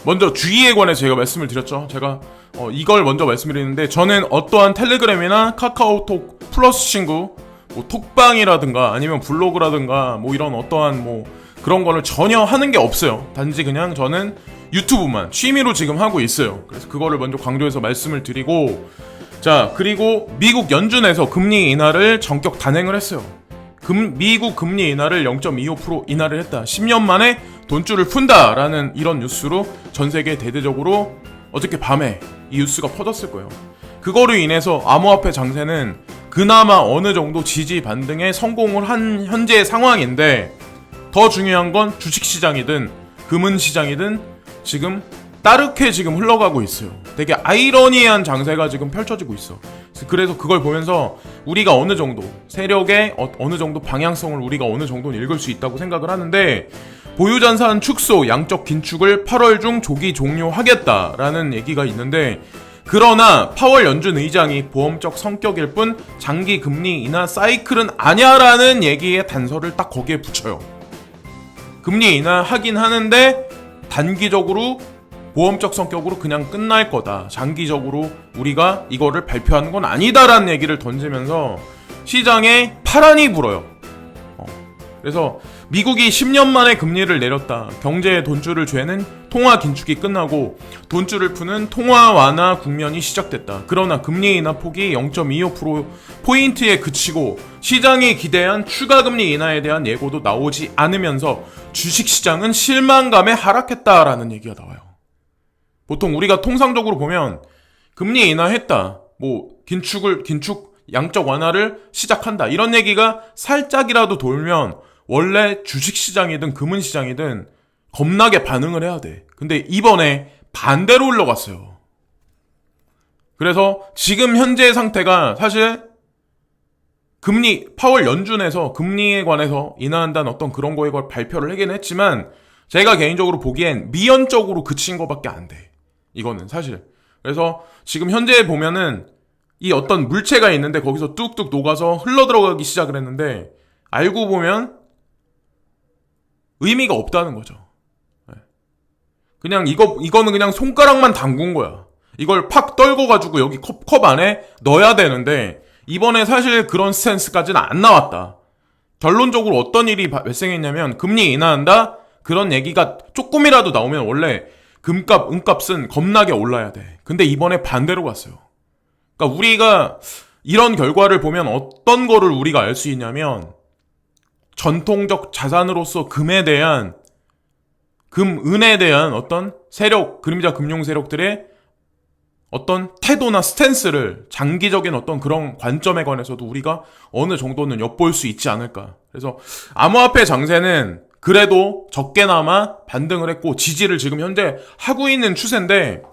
먼저 주의에 관해서 제가 말씀을 드렸죠. 제가 이걸 먼저 말씀드리는데, 저는 어떠한 텔레그램이나 카카오톡 플러스 친구, 뭐 톡방이라든가 아니면 블로그라든가 뭐 이런 어떠한 뭐 그런 거를 전혀 하는 게 없어요. 단지 그냥 저는 유튜브만 취미로 지금 하고 있어요. 그래서 그거를 먼저 강조해서 말씀을 드리고, 자, 그리고 미국 연준에서 금리 인하를 전격 단행을 했어요. 미국 금리 인하를 0.25% 인하를 했다. 10년 만에 돈줄을 푼다라는 이런 뉴스로 전 세계 대대적으로 어저께 밤에 이 뉴스가 퍼졌을 거예요. 그거로 인해서 암호화폐 장세는 그나마 어느 정도 지지 반등에 성공을 한 현재의 상황인데, 더 중요한 건 주식시장이든 금은시장이든 지금 따르게 지금 흘러가고 있어요. 되게 아이러니한 장세가 지금 펼쳐지고 있어. 그래서 그걸 보면서 우리가 어느 정도 세력의 어느 정도 방향성을 우리가 어느 정도는 읽을 수 있다고 생각을 하는데, 보유자산 축소, 양적 긴축을 8월 중 조기 종료하겠다라는 얘기가 있는데, 그러나 파월 연준 의장이 보험적 성격일 뿐 장기 금리 인하 사이클은 아니야라는 얘기의 단서를 딱 거기에 붙여요. 금리 인하 하긴 하는데 단기적으로 보험적 성격으로 그냥 끝날 거다. 장기적으로 우리가 이거를 발표하는 건 아니다라는 얘기를 던지면서 시장에 파란이 불어요. 그래서 미국이 10년 만에 금리를 내렸다. 경제의 돈줄을 죄는 통화 긴축이 끝나고 돈줄을 푸는 통화 완화 국면이 시작됐다. 그러나 금리 인하 폭이 0.25%포인트에 그치고 시장이 기대한 추가 금리 인하에 대한 예고도 나오지 않으면서 주식시장은 실망감에 하락했다라는 얘기가 나와요. 보통 우리가 통상적으로 보면 금리 인하했다, 뭐 긴축 양적 완화를 시작한다, 이런 얘기가 살짝이라도 돌면 원래 주식시장이든 금은시장이든 겁나게 반응을 해야 돼. 근데 이번에 반대로 올라갔어요. 그래서 지금 현재의 상태가 사실 파월 연준에서 금리에 관해서 인하한다는 어떤 그런 거에 발표를 하긴 했지만, 제가 개인적으로 보기엔 미연적으로 그친 거밖에 안 돼. 이거는 사실. 그래서 지금 현재 보면은 이 어떤 물체가 있는데 거기서 뚝뚝 녹아서 흘러 들어가기 시작을 했는데, 알고 보면 의미가 없다는 거죠. 그냥 이거는 그냥 손가락만 담근 거야. 이걸 팍 떨궈가지고 여기 컵 안에 넣어야 되는데, 이번에 사실 그런 스탠스까지는 안 나왔다. 결론적으로 어떤 일이 발생했냐면, 금리 인하한다? 그런 얘기가 조금이라도 나오면 원래 은값은 겁나게 올라야 돼. 근데 이번에 반대로 갔어요. 그러니까 우리가 이런 결과를 보면 어떤 거를 우리가 알 수 있냐면, 전통적 자산으로서 은에 대한 어떤 세력, 그림자 금융 세력들의 어떤 태도나 스탠스를 장기적인 어떤 그런 관점에 관해서도 우리가 어느 정도는 엿볼 수 있지 않을까. 그래서 암호화폐 장세는 그래도 적게나마 반등을 했고 지지를 지금 현재 하고 있는 추세인데,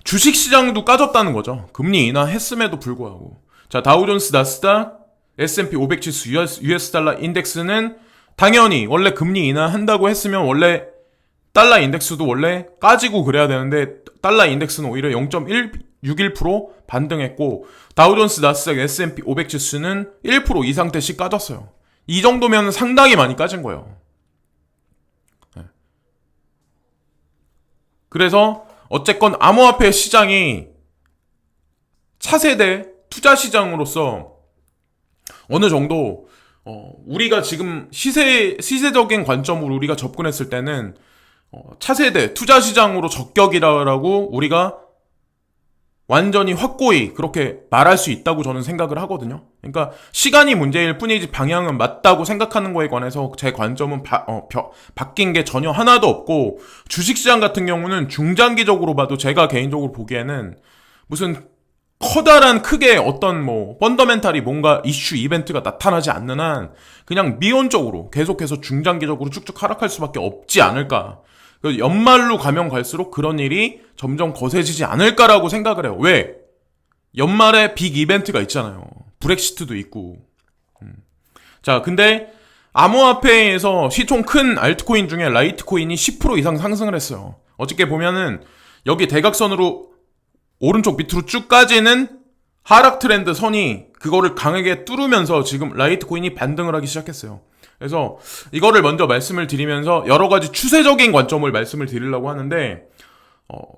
주식시장도 까졌다는 거죠. 금리 인하했음에도 불구하고. 자, 다우존스, 나스닥, S&P 500 지수, US 달러 인덱스는 당연히 원래 금리 인하한다고 했으면 원래 달러 인덱스도 원래 까지고 그래야 되는데, 달러 인덱스는 오히려 0.161% 반등했고, 다우존스, 나스닥, S&P 500 지수는 1% 이 상태씩 까졌어요. 이 정도면 상당히 많이 까진 거예요. 그래서 어쨌건 암호화폐 시장이 차세대 투자 시장으로서 어느 정도 우리가 지금 시세적인 관점으로 우리가 접근했을 때는 차세대 투자 시장으로 적격이라고 우리가 완전히 확고히 그렇게 말할 수 있다고 저는 생각을 하거든요. 그러니까 시간이 문제일 뿐이지 방향은 맞다고 생각하는 거에 관해서 제 관점은 바뀐 게 전혀 하나도 없고, 주식시장 같은 경우는 중장기적으로 봐도 제가 개인적으로 보기에는 무슨 커다란 크게 어떤 뭐 펀더멘탈이 뭔가 이슈 이벤트가 나타나지 않는 한 그냥 미온적으로 계속해서 중장기적으로 쭉쭉 하락할 수밖에 없지 않을까. 연말로 가면 갈수록 그런 일이 점점 거세지지 않을까라고 생각을 해요. 왜? 연말에 빅 이벤트가 있잖아요. 브렉시트도 있고. 자, 근데 암호화폐에서 시총 큰 알트코인 중에 라이트코인이 10% 이상 상승을 했어요. 어저께 보면은 여기 대각선으로 오른쪽 밑으로 쭉 까지는 하락 트렌드 선이 그거를 강하게 뚫으면서 지금 라이트코인이 반등을 하기 시작했어요. 그래서 이거를 먼저 말씀을 드리면서 여러 가지 추세적인 관점을 말씀을 드리려고 하는데,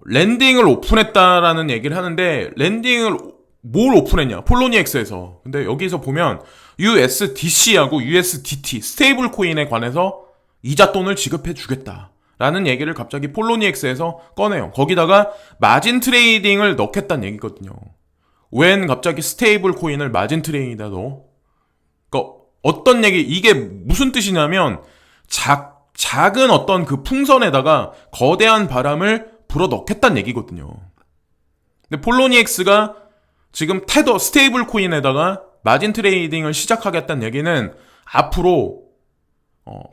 랜딩을 오픈했다라는 얘기를 하는데, 랜딩을 뭘 오픈했냐? 폴로니엑스에서. 근데 여기서 보면 USDC하고 USDT 스테이블 코인에 관해서 이자 돈을 지급해 주겠다 라는 얘기를 갑자기 폴로니엑스에서 꺼내요. 거기다가 마진 트레이딩을 넣겠다는 얘기거든요. 웬 갑자기 스테이블 코인을 마진 트레이딩에다 넣어? 그러니까 어떤 얘기, 이게 무슨 뜻이냐면 작은 어떤 그 풍선에다가 거대한 바람을 불어 넣겠다는 얘기거든요. 근데 폴로니엑스가 지금 테더 스테이블 코인에다가 마진 트레이딩을 시작하겠다는 얘기는 앞으로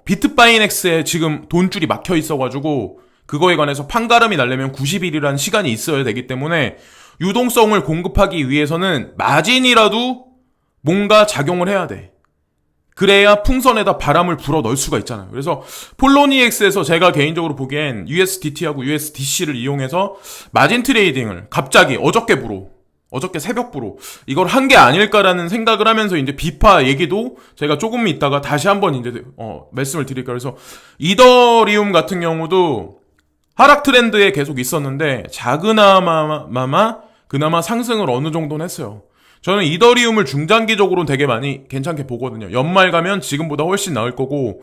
비트바이넥스에 지금 돈줄이 막혀 있어가지고 그거에 관해서 판가름이 나려면 90일이라는 시간이 있어야 되기 때문에 유동성을 공급하기 위해서는 마진이라도 뭔가 작용을 해야 돼. 그래야 풍선에다 바람을 불어 넣을 수가 있잖아요. 그래서 폴로니엑스에서 제가 개인적으로 보기엔 USDT하고 USDC를 이용해서 마진 트레이딩을 갑자기 어저께 새벽부로 이걸 한 게 아닐까라는 생각을 하면서 이제 비파 얘기도 제가 조금 있다가 다시 한번 이제 말씀을 드릴까. 그래서 이더리움 같은 경우도 하락 트렌드에 계속 있었는데 그나마 상승을 어느 정도는 했어요. 저는 이더리움을 중장기적으로는 되게 많이 괜찮게 보거든요. 연말 가면 지금보다 훨씬 나을 거고,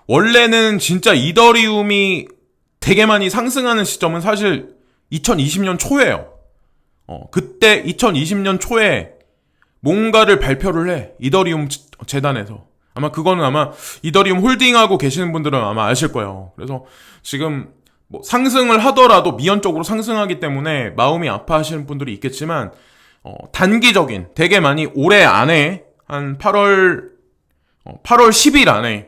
원래는 진짜 이더리움이 되게 많이 상승하는 시점은 사실 2020년 초예요. 그때 2020년 초에 뭔가를 발표를 해. 이더리움 재단에서. 그거는 이더리움 홀딩하고 계시는 분들은 아마 아실 거예요. 그래서 지금 뭐 상승을 하더라도 미연적으로 상승하기 때문에 마음이 아파하시는 분들이 있겠지만, 단기적인, 되게 많이 올해 안에, 한 8월 10일 안에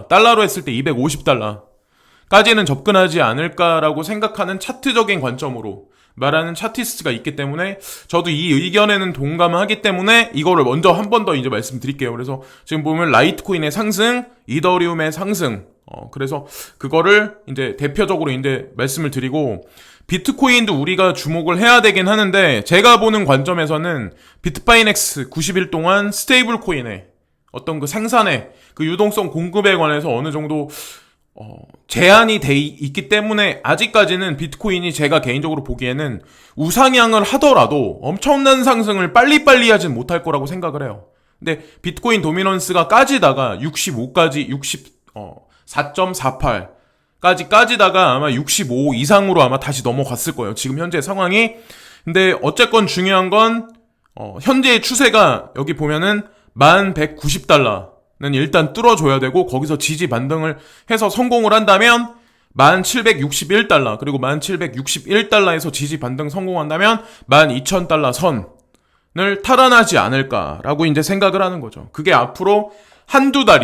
달러로 했을 때 $250까지는 접근하지 않을까라고 생각하는 차트적인 관점으로 말하는 차티스트가 있기 때문에 저도 이 의견에는 동감하기 때문에 이거를 먼저 한 번 더 이제 말씀드릴게요. 그래서 지금 보면 라이트코인의 상승, 이더리움의 상승, 그래서 그거를 이제 대표적으로 이제 말씀을 드리고, 비트코인도 우리가 주목을 해야 되긴 하는데, 제가 보는 관점에서는 비트바이넥스 90일 동안 스테이블 코인의 어떤 그 생산의 그 유동성 공급에 관해서 어느 정도 제한이 돼 있기 때문에 아직까지는 비트코인이 제가 개인적으로 보기에는 우상향을 하더라도 엄청난 상승을 빨리빨리 하진 못할 거라고 생각을 해요. 근데 비트코인 도미넌스가 까지다가 4.48 까지다가 아마 65 이상으로 아마 다시 넘어갔을 거예요. 지금 현재 상황이. 근데 어쨌건 중요한 건 현재의 추세가 여기 보면은 1190달러는 일단 뚫어줘야 되고, 거기서 지지 반등을 해서 성공을 한다면 1761달러, 그리고 1761달러에서 지지 반등 성공한다면 12000달러 선을 탈환하지 않을까라고 이제 생각을 하는 거죠. 그게 앞으로 한두 달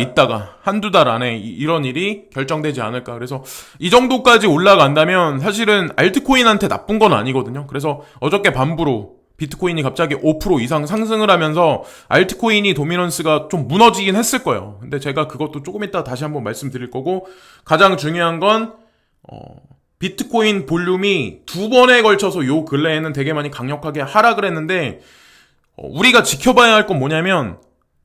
안에 이런 일이 결정되지 않을까. 그래서 이 정도까지 올라간다면 사실은 알트코인한테 나쁜 건 아니거든요. 그래서 어저께 밤부로 비트코인이 갑자기 5% 이상 상승을 하면서 알트코인이 도미넌스가 좀 무너지긴 했을 거예요. 근데 제가 그것도 조금 이따 다시 한번 말씀드릴 거고, 가장 중요한 건 비트코인 볼륨이 두 번에 걸쳐서 요 근래에는 되게 많이 강력하게 하락을 했는데, 우리가 지켜봐야 할 건 뭐냐면,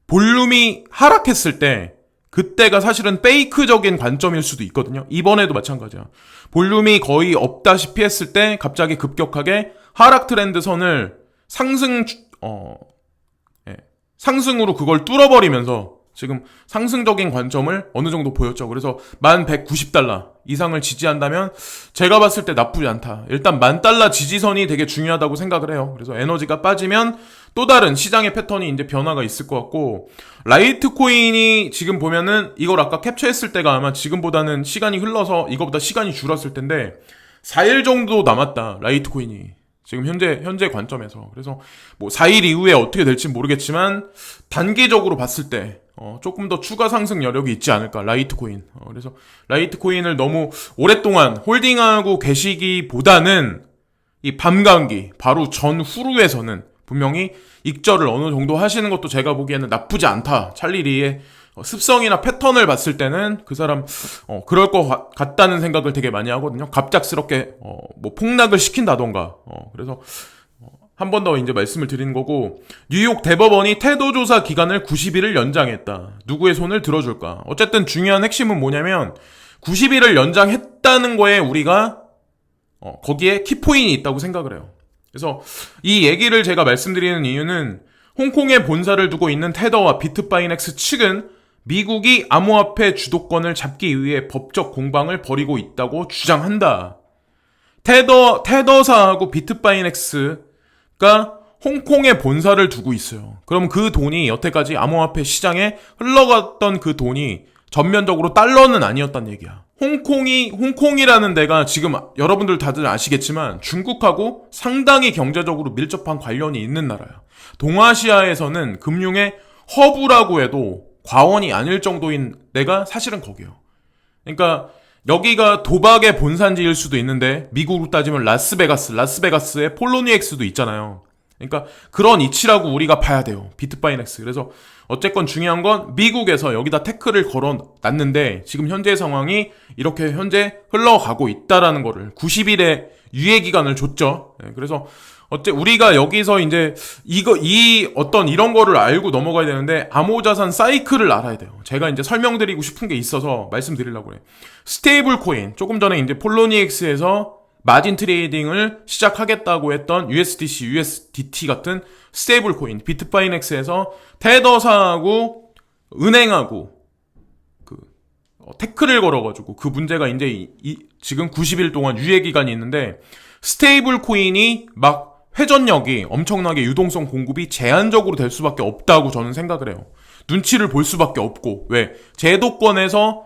볼륨이 하락했을 때 그때가 사실은 페이크적인 관점일 수도 있거든요. 이번에도 마찬가지야. 볼륨이 거의 없다시피 했을 때 갑자기 급격하게 하락 트렌드 선을 상승으로 그걸 뚫어버리면서 지금 상승적인 관점을 어느 정도 보였죠. 그래서 1190달러 이상을 지지한다면 제가 봤을 때 나쁘지 않다. 일단 10,000달러 지지선이 되게 중요하다고 생각을 해요. 그래서 에너지가 빠지면 또 다른 시장의 패턴이 이제 변화가 있을 것 같고, 라이트코인이 지금 보면은 이걸 아까 캡처했을 때가 아마 지금보다는 시간이 흘러서 이거보다 시간이 줄었을 텐데 4일 정도 남았다. 라이트코인이 지금 현재 관점에서. 그래서 뭐 4일 이후에 어떻게 될지 모르겠지만 단기적으로 봤을 때 조금 더 추가 상승 여력이 있지 않을까, 라이트코인. 그래서 라이트코인을 너무 오랫동안 홀딩하고 계시기보다는 이 밤감기 바로 전후루에서는 분명히 익절을 어느 정도 하시는 것도 제가 보기에는 나쁘지 않다. 찰리리의 습성이나 패턴을 봤을 때는 그 사람 그럴 것 같다는 생각을 되게 많이 하거든요. 갑작스럽게 뭐 폭락을 시킨다던가. 그래서 한 번 더 이제 말씀을 드리는 거고, 뉴욕 대법원이 태도 조사 기간을 90일을 연장했다. 누구의 손을 들어줄까? 어쨌든 중요한 핵심은 뭐냐면 90일을 연장했다는 거에 우리가 거기에 키포인이 있다고 생각을 해요. 그래서 이 얘기를 제가 말씀드리는 이유는 홍콩에 본사를 두고 있는 테더와 비트바이넥스 측은 미국이 암호화폐 주도권을 잡기 위해 법적 공방을 벌이고 있다고 주장한다. 테더사하고 비트바이넥스가 홍콩에 본사를 두고 있어요. 그럼 그 돈이 여태까지 암호화폐 시장에 흘러갔던 그 돈이 전면적으로 달러는 아니었단 얘기야. 홍콩이라는 데가 지금 여러분들 다들 아시겠지만 중국하고 상당히 경제적으로 밀접한 관련이 있는 나라야. 동아시아에서는 금융의 허브라고 해도 과언이 아닐 정도인 데가 사실은 거기에요. 그러니까 여기가 도박의 본산지일 수도 있는데 미국으로 따지면 라스베가스에 폴로니엑스도 있잖아요. 그러니까 그런 이치라고 우리가 봐야 돼요. 비트바이넥스. 그래서 어쨌건 중요한 건 미국에서 여기다 태클을 걸어놨는데 지금 현재 상황이 이렇게 현재 흘러가고 있다라는 거를 90일의 유예 기간을 줬죠. 그래서 우리가 여기서 이제 이런 거를 알고 넘어가야 되는데 암호자산 사이클을 알아야 돼요. 제가 이제 설명드리고 싶은 게 있어서 말씀드리려고 해요. 스테이블 코인, 조금 전에 이제 폴로니엑스에서 마진 트레이딩을 시작하겠다고 했던 USDC, USDT 같은 스테이블 코인, 비트바이넥스에서 테더사하고 은행하고 태클을 걸어가지고 그 문제가 이제 지금 90일 동안 유예 기간이 있는데 스테이블 코인이 막 회전력이 엄청나게 유동성 공급이 제한적으로 될 수밖에 없다고 저는 생각을 해요. 눈치를 볼 수밖에 없고, 왜? 제도권에서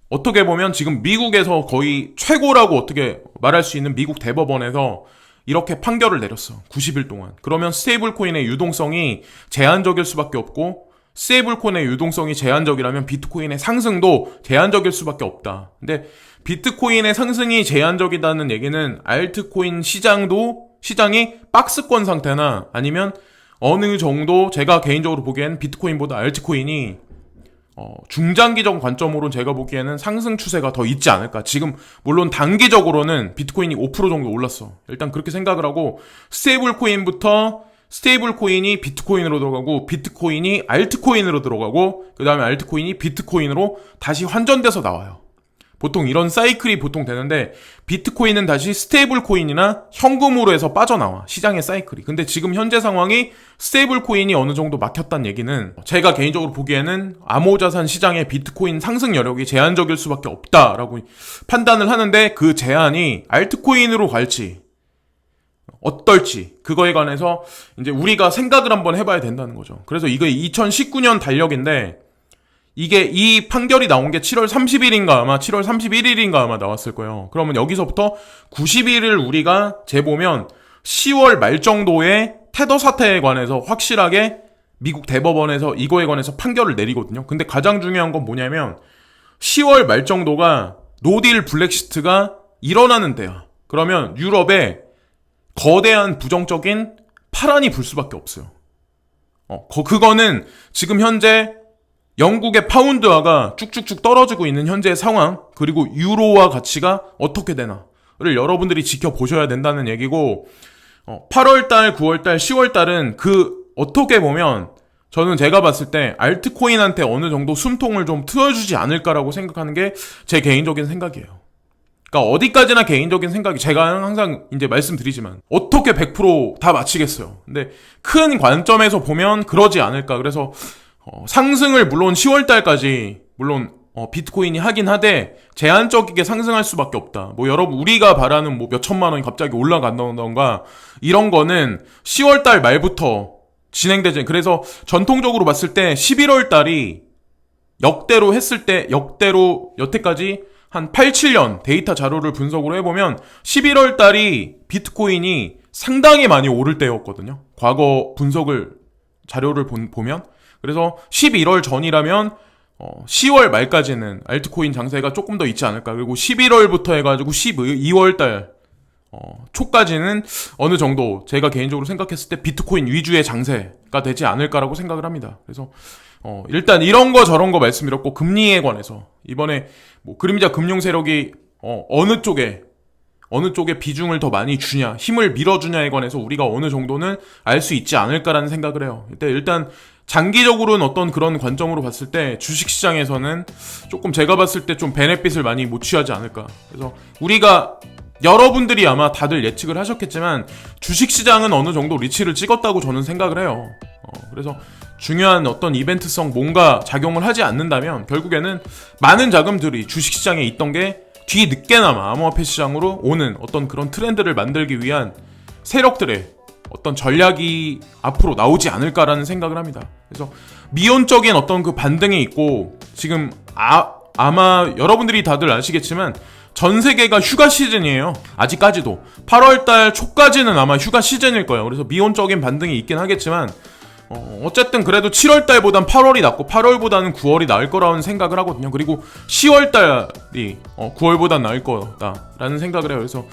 어떻게 보면 지금 미국에서 거의 최고라고 어떻게 말할 수 있는 미국 대법원에서 이렇게 판결을 내렸어. 90일 동안. 그러면 스테이블 코인의 유동성이 제한적일 수밖에 없고, 스테이블 코인의 유동성이 제한적이라면 비트코인의 상승도 제한적일 수밖에 없다. 근데 비트코인의 상승이 제한적이다는 얘기는 알트코인 시장이 박스권 상태나 아니면 어느 정도 제가 개인적으로 보기엔 비트코인보다 알트코인이 중장기적 관점으로 제가 보기에는 상승 추세가 더 있지 않을까. 지금 물론 단기적으로는 비트코인이 5% 정도 올랐어. 일단 그렇게 생각을 하고 스테이블 코인이 비트코인으로 들어가고 비트코인이 알트코인으로 들어가고 그 다음에 알트코인이 비트코인으로 다시 환전돼서 나와요. 보통 이런 사이클이 보통 되는데 비트코인은 다시 스테이블 코인이나 현금으로 해서 빠져나와. 시장의 사이클이. 근데 지금 현재 상황이 스테이블 코인이 어느 정도 막혔다는 얘기는 제가 개인적으로 보기에는 암호자산 시장의 비트코인 상승 여력이 제한적일 수밖에 없다라고 판단을 하는데 그 제한이 알트코인으로 갈지 어떨지 그거에 관해서 이제 우리가 생각을 한번 해봐야 된다는 거죠. 그래서 이게 2019년 달력인데 이게 이 판결이 나온 게 7월 30일인가 아마 7월 31일인가 아마 나왔을 거예요. 그러면 여기서부터 90일을 우리가 재보면 10월 말 정도에 테더 사태에 관해서 확실하게 미국 대법원에서 이거에 관해서 판결을 내리거든요. 근데 가장 중요한 건 뭐냐면 10월 말 정도가 노딜 블랙시트가 일어나는 데야. 그러면 유럽에 거대한 부정적인 파란이 불 수밖에 없어요. 그거는 지금 현재 영국의 파운드화가 쭉쭉쭉 떨어지고 있는 현재의 상황, 그리고 유로화 가치가 어떻게 되나를 여러분들이 지켜보셔야 된다는 얘기고, 8월달, 9월달, 10월달은 어떻게 보면 저는 제가 봤을 때 알트코인한테 어느 정도 숨통을 좀 트여주지 않을까라고 생각하는 게 제 개인적인 생각이에요. 그러니까 어디까지나 개인적인 생각이, 제가 항상 이제 말씀드리지만 어떻게 100% 다 맞히겠어요. 근데 큰 관점에서 보면 그러지 않을까. 그래서 상승을 물론 10월달까지 물론 비트코인이 하긴 하되 제한적이게 상승할 수밖에 없다. 뭐 여러분 우리가 바라는 뭐 몇천만 원이 갑자기 올라간다던가 이런 거는 10월달 말부터 진행되지. 그래서 전통적으로 봤을 때 11월달이 역대로 했을 때 여태까지 한 8, 7년 데이터 자료를 분석으로 해보면 11월달이 비트코인이 상당히 많이 오를 때였거든요. 과거 자료를 보면. 그래서 11월 전이라면 10월 말까지는 알트코인 장세가 조금 더 있지 않을까. 그리고 11월부터 해가지고 12월달 초까지는 어느 정도 제가 개인적으로 생각했을 때 비트코인 위주의 장세가 되지 않을까라고 생각을 합니다. 그래서 일단 이런 거 저런 거 말씀드렸고, 금리에 관해서 이번에 뭐 그림자 금융 세력이 어느 쪽에 비중을 더 많이 주냐, 힘을 밀어주냐에 관해서 우리가 어느 정도는 알 수 있지 않을까라는 생각을 해요. 일단 장기적으로는 어떤 그런 관점으로 봤을 때 주식시장에서는 조금 제가 봤을 때 좀 베네핏을 많이 못 취하지 않을까. 그래서 우리가 여러분들이 아마 다들 예측을 하셨겠지만 주식시장은 어느 정도 리치를 찍었다고 저는 생각을 해요. 그래서 중요한 어떤 이벤트성 뭔가 작용을 하지 않는다면 결국에는 많은 자금들이 주식시장에 있던 게 뒤늦게나마 암호화폐 시장으로 오는 어떤 그런 트렌드를 만들기 위한 세력들의 어떤 전략이 앞으로 나오지 않을까라는 생각을 합니다. 그래서 미온적인 어떤 그 반등이 있고 지금 아마 여러분들이 다들 아시겠지만 전 세계가 휴가 시즌이에요. 아직까지도 8월달 초까지는 아마 휴가 시즌일 거예요. 그래서 미온적인 반등이 있긴 하겠지만 어쨌든 그래도 7월달보단 8월이 낫고 8월보다는 9월이 나을 거라는 생각을 하거든요. 그리고 10월달이 9월보다 나을 거다라는 생각을 해요. 그래서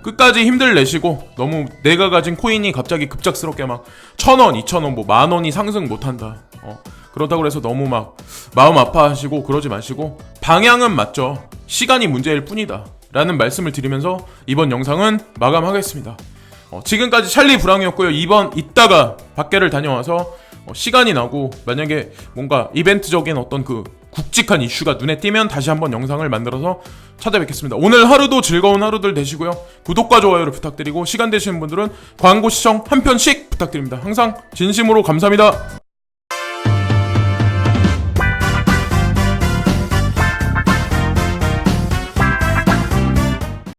끝까지 힘들 내시고 너무 내가 가진 코인이 갑자기 급작스럽게 막 1,000원, 2,000원, 뭐 10,000원이 상승 못한다. 그렇다고 해서 너무 막 마음 아파하시고 그러지 마시고 방향은 맞죠. 시간이 문제일 뿐이다 라는 말씀을 드리면서 이번 영상은 마감하겠습니다. 지금까지 찰리 브랑이었고요. 이따가 밖에를 다녀와서 시간이 나고 만약에 뭔가 이벤트적인 어떤 그 굵직한 이슈가 눈에 띄면 다시 한번 영상을 만들어서 찾아뵙겠습니다. 오늘 하루도 즐거운 하루들 되시고요. 구독과 좋아요를 부탁드리고 시간 되시는 분들은 광고 시청 한 편씩 부탁드립니다. 항상 진심으로 감사합니다.